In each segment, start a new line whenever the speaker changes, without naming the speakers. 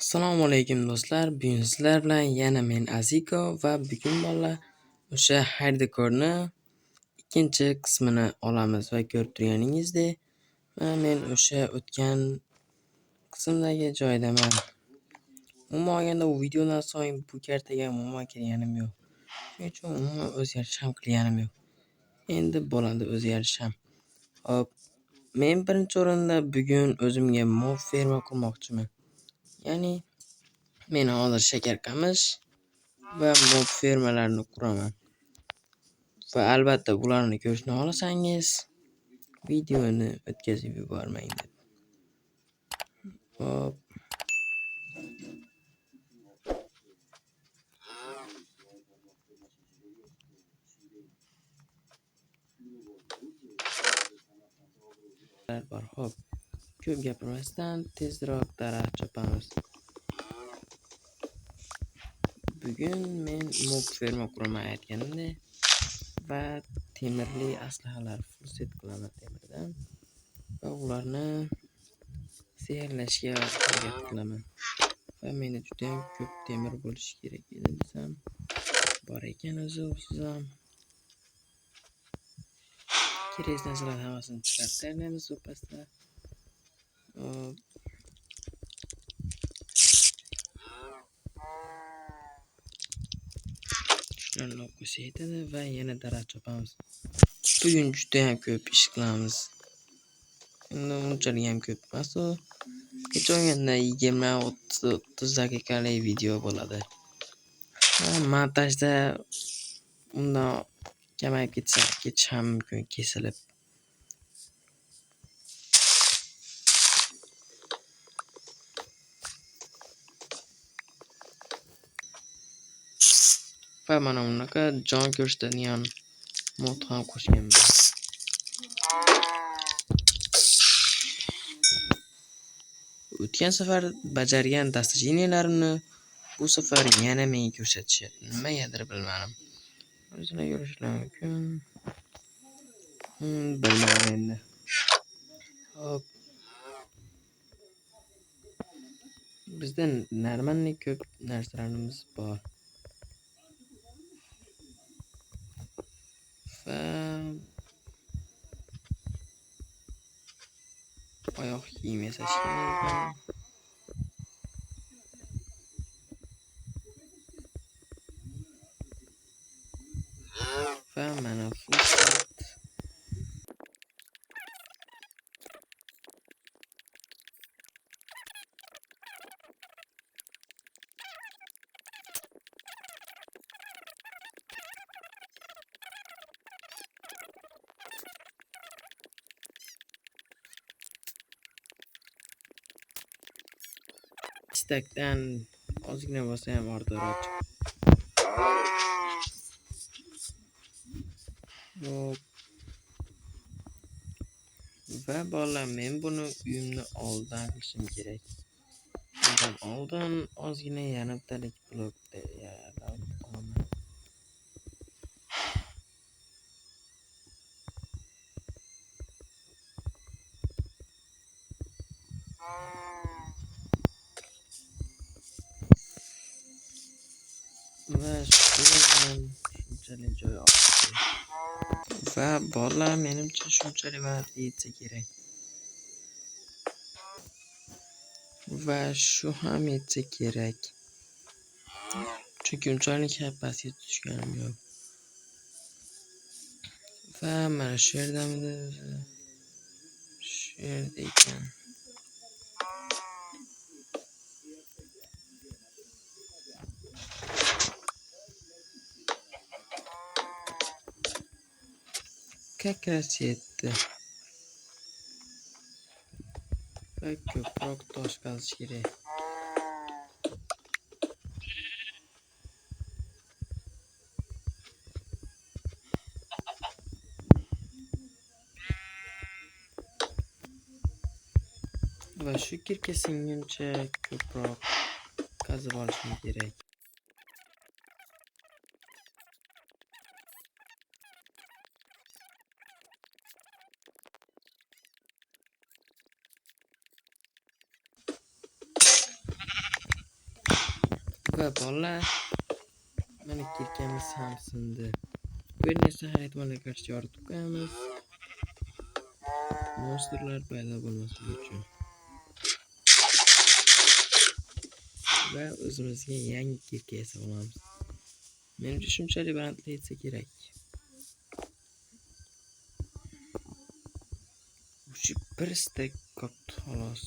Assalomu alaykum do'stlar. Bugun sizlar bilan yana men Aziko va bugun bolalar o'sha Hardcore ikkinchi qismini olamiz va ko'rib turganingizdek, men o'sha o'tgan qismdagi joydaman. Umuman olganda u videodan so'ng bu kartaga umuman kirganim yo'q. Shuning uchun umuman o'zgarish ham qilganim yo'q. Endi bo'ladi o'zgarish ham. Hop, men birinchi o'rinda bugun o'zimga mob ferma qurmoqchiman. Ya'ni men hozir shakarqamish va mob fermalarni quraman. Va albatta bularni ko'rishni xohlasangiz videoni o'tkazib yubormang deb. Hop. Hop. Ko'p gapirmasdan tezroq daraxt chopamiz. Bugun men mob ferma quraman aytganimdek va temirli aslahalar full set qilaman temirdan va ularni sehrlashga harakat qilaman. Va menda juda ham ko'p temir bo'lishi kerak edi desam bor ekan o'zi ham. Kerak narsalarni hammasini chiqarib tashlaymiz bu pastda. Shularni olib qo'ysa yetadi va yana daraxt chopamiz. Bugun juda ham ko'p ish qilamiz. Endi unchalik ham ko'p emas u. Hech bo'lmaganda 20-30 daqiqalik video bo'ladi. Montajda undan kamayib ketish ham mumkin, kesilib. Va mana bunaqa jon ko'rsatadigan mod ham qo'shganman. O'tgan safar bajargan dastajenilarimni bu safar yana menga ko'rsatishyapti. Nimagadir bilmadim. O'zini ko'rishlar mumkin. Bilmadim endi. Hop. Bizda normalniy ko'p narsalarimiz bor. Va oyoq kiyim yasash kerak. Va mana full set. Stakdan ozgina bo'lsa ham ortiqroq. Va bolalar, men buni uyimni oldidan qilishim kerak. Undan oldin ozgina yarimtalik blok tayyorlab olaman. Va shunchalik joy oldim. Va bolalar, menimcha shunchalik vaqt yetsa kerak. Va shu ham yetsa kerak. Chunki unchalik ham pastga tushganim yo'q. Va mana shu yerdamidi o'zi. Shu yerda ekan. Как раз yetdi. Va ko'proq tosh qazish kerak. Va shu kirga singuncha ko'proq qazib olishim kerak. Va bolalar, mana kirkamiz ham sindi. Bu yerni esa hayvonlarga qarshi yoritib qo'yamiz. Monsterlar paydo bo'lmasligi uchun. Va o'zimizga yangi kirka yasab olamiz. Menimcha shunchalik balandlikda etsa kerak. Shu bir stek qopti xolos.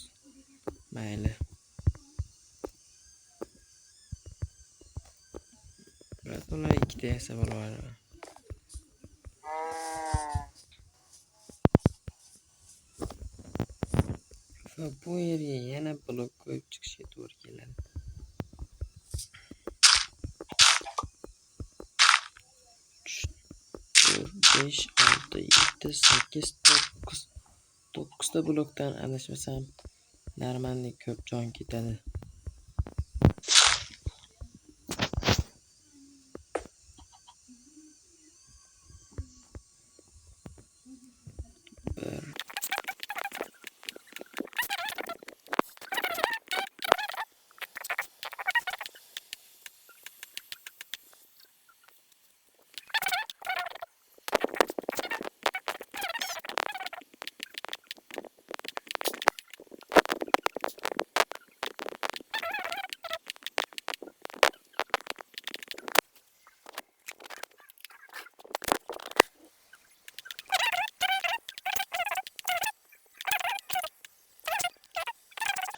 Mayli. Ular ikkita yasab olaman. Va bu yerga yana blok qo'yib chiqishga to'g'ri keladi. 5, 6, 7, 8, 9 ta blokdan adashmasam narmandek ko'p jon ketadi.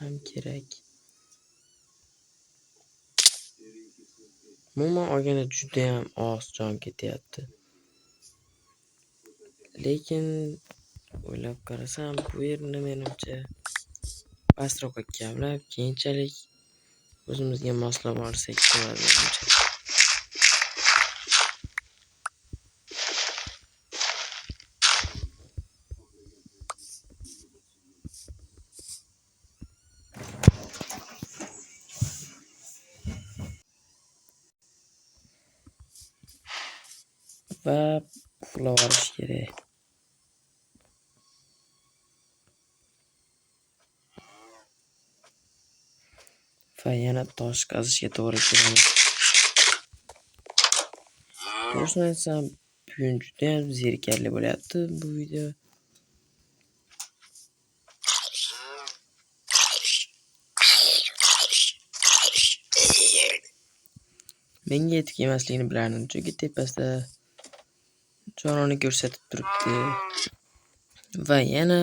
Ham kerak. Umuman olganda juda ham oz jon ketyapti. Lekin o'ylab qarasam, bu yerni menimcha pastroqqa kavlab, keyinchalik o'zimizga moslab olsak bo'ladi menimcha. Va uxlab olish kerak. Va yana tosh qazishga to'g'ri keladi. To'g'risini aytsam, bugun juda ham zerikarli bo'lyapti bu video. Menga yetib kelmasligini bilardim, chunki tepasida jonini ko'rsatib turibdi. Va yana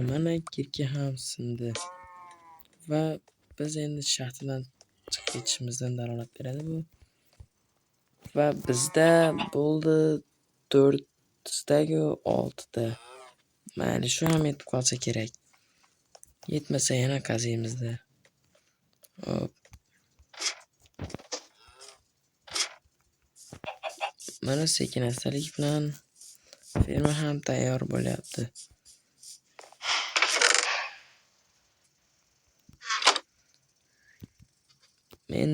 mana kirka ham sindi. Va biz endi shaxtadan chiqib ketishimizdan dalolat beradi bu. Va bizda bo'ldi 4 stagu 6 ta. Mayli, shu ham yetib qolsa kerak. Yetmasa yana qaziymiz-da. Hop. Mana sekin-astalik bilan ferma ham tayyor bo'lyapti. Men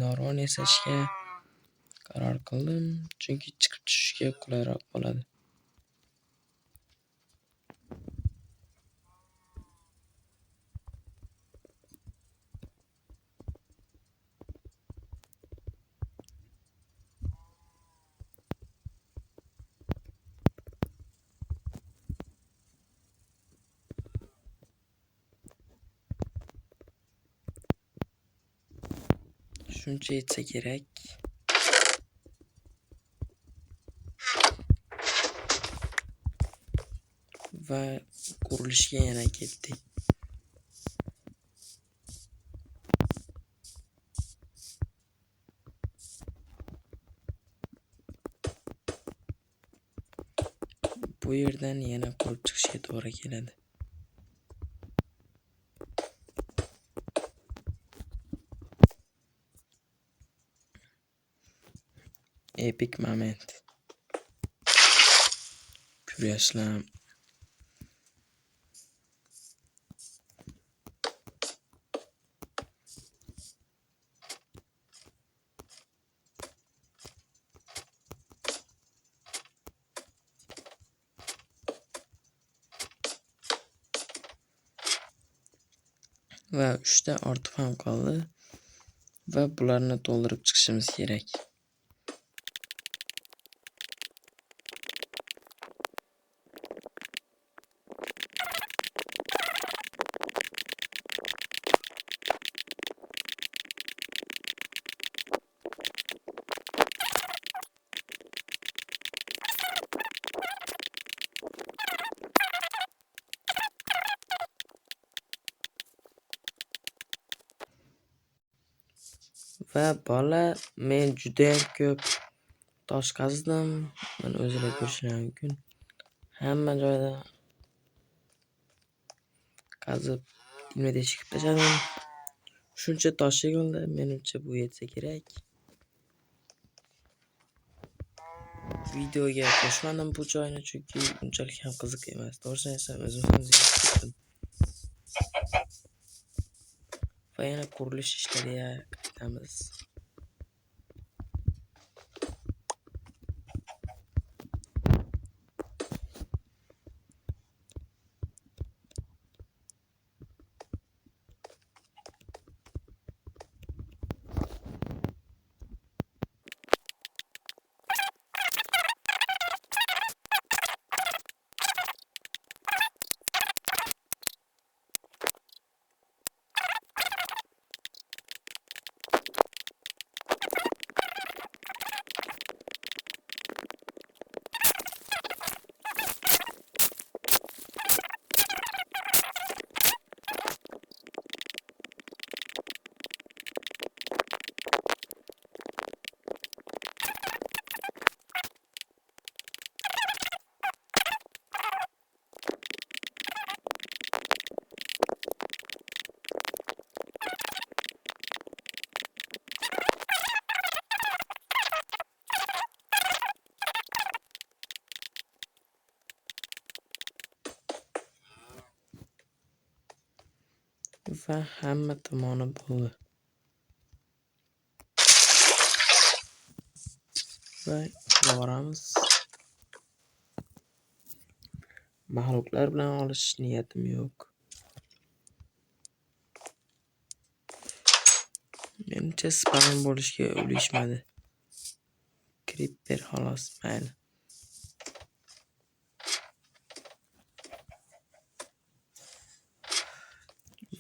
narvon yasashga qaror qildim, chunki chiqib tushishga qulayroq bo'ladi. Shuncha yetsa kerak. Va qurilishga yana ketdik. Bu yerdan yana qurib chiqishga to'g'ri keladi. Epic moment. Kurashlar. Va 3 ta ortib ham qoldi. Va bularni to'ldirib chiqishimiz kerak. Va bola men juda ham ko'p tosh qazdim. Mana o'zinglar ko'rishingiz mumkin. Hamma joyda qazib nima teshib tashladim. Shuncha tosh yig'ildi. Menimcha bu yetsa kerak. Videoga qo'shmadim bu joyni chunki unchalik ham qiziq emas. To'g'risini aytsam o'zim ham zerikdim. Va yana qurilish ishlariga qaytamiz. Va hamma tomoni bo'ldi. Va boramiz. Mahluqlar bilan olishish niyatim yo'q. Menimcha spam bo'lishga ulashmadi. Creeper xolos mayli.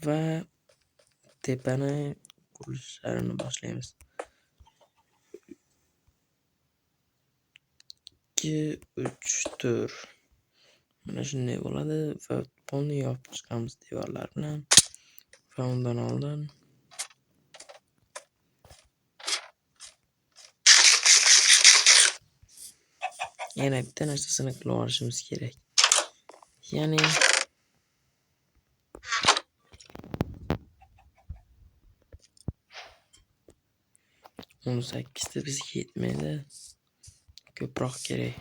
Va tepani qurishlarini boshlaymiz. 2, 3, 4. Mana shunday bo'ladi va polni yopib chiqamiz devorlar bilan. Va undan oldin yana bitta narsasini qilib olishimiz kerak. Ya'ni 18 ta bizga yetmaydi. Ko'proq kerak.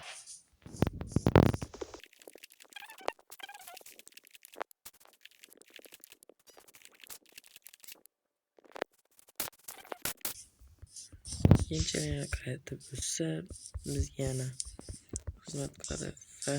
Keyinchalik qaytib bo'lsa bizga yana xizmat qiladi. Va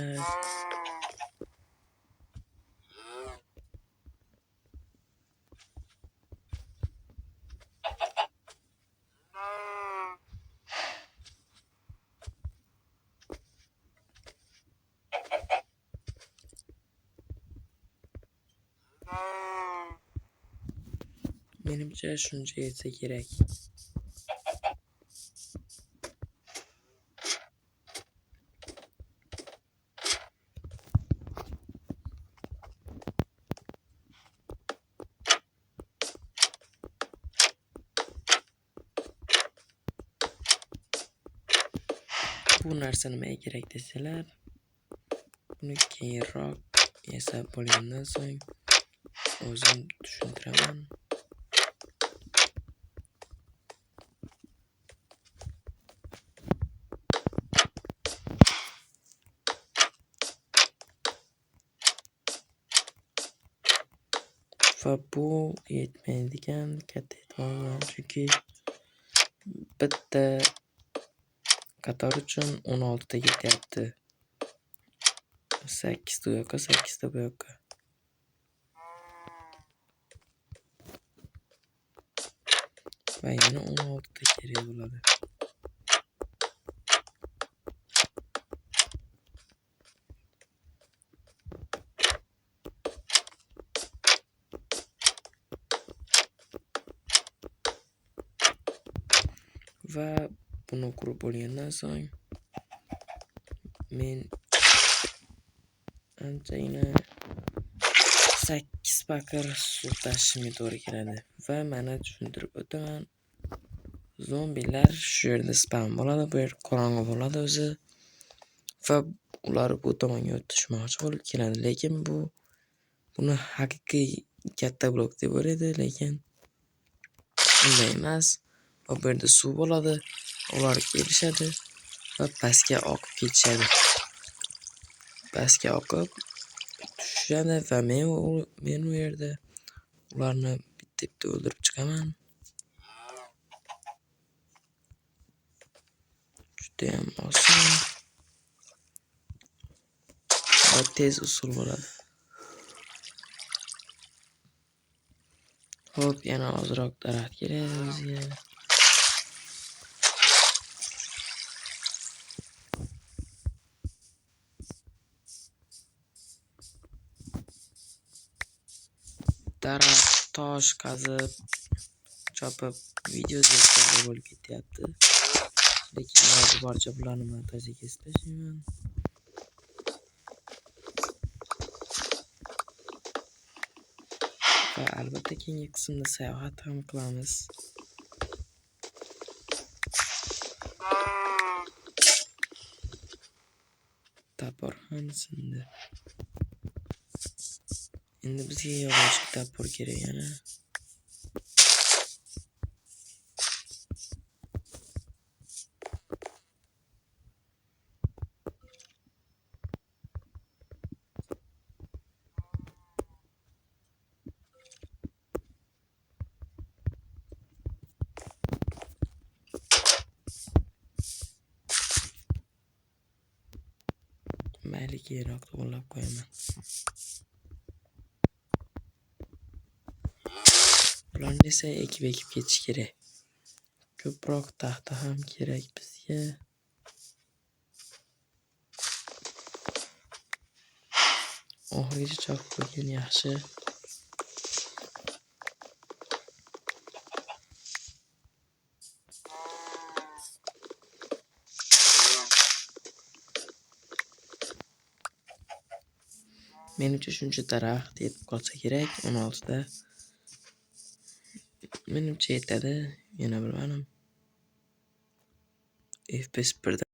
menimcha shuncha yetsa kerak. Bu narsa nimaga kerak desalar, buni keyinroq yasab bo'lgandan so'ng o'zim tushuntiraman. Va bu yetmaydigan katta ehtimol bilan, chunki bitta qator uchun 16 ta ketyapti. 8 ta u yoqqa, 8 ta bu yoqqa. Va yana 16 ta kerak bo'ladi. Va buni qurib bo'lgandan so'ng men anchagina 8 bakir suv tashishimga to'g'ri keladi. Va mana tushuntirib o'taman. Zombilar shu yerda spam bo'ladi, bu yer qorong'i bo'ladi o'zi. Va ular bu tomonga o'tishmoqchi bo'lib keladi, lekin buni haqiqiy katta blok deb o'ylaydi, lekin unday emas. Va bu yerda suv bo'ladi, ular kelishadi va pastga oqib ketishadi. Pastga oqib tushishadi va men u yerda ularni bitta o'ldirib chiqaman. Judayam oson va tez usul bo'ladi. Xo'p, yana ozroq daraxt kerak bizga. Daraxt, tosh qazib, chopib, video ziyoflar bo'lib ketyapti. Lekin iloji boricha bularni montajga kesib tashlayman. Va albatta keyingi qismda sayohat ham qilamiz. Tapor ham sindi. Endi bizga yog'och tapor kerak yana. Mayli, keyinroq to'g'irlab qo'yaman. Ularni esa ekib ketish kerak. Ko'proq taxta ham kerak bizga. Oxirigacha chopib qo'ygan yaxshi. Menimcha shuncha daraxt yetib qolsa kerak 16 ta. Menimcha yetadi, yana bilmadim. FPS 1